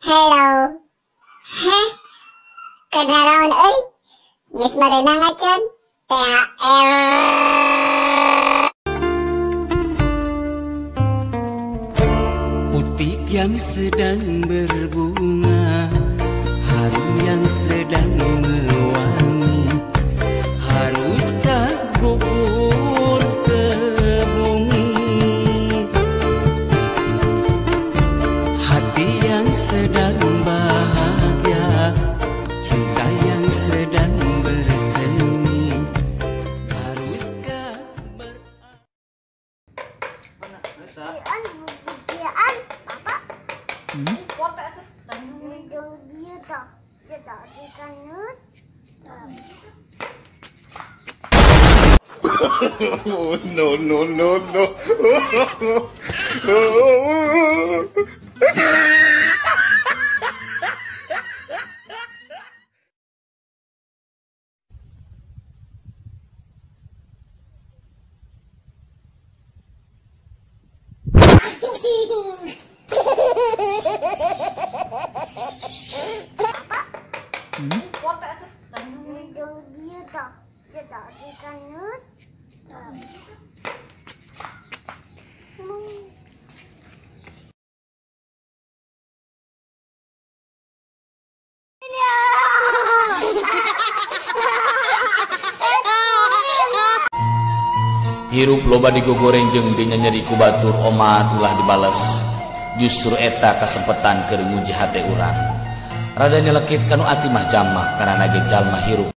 Hello. Heh, kenaraon euy? Geus marenang acan? THR. Putih yang sedang berbunga, harum yang sedang mewangi. Haruskah gugur ke bumi? Hati yang sedang bahagia, cinta yang sedang bersemi. Haruskah Papa. Foto itu. Dia tak dikanut. Oh, no, no, no, no. Foto itu. Dia tak dikanut. Hirup loba digogoreng jeung dinyanyeri ku batur omat ulah dibales. Justru eta kasempetan keur nguji hate urang. Rada nyelekit kanu ati mah jamak karana ge jalma hirup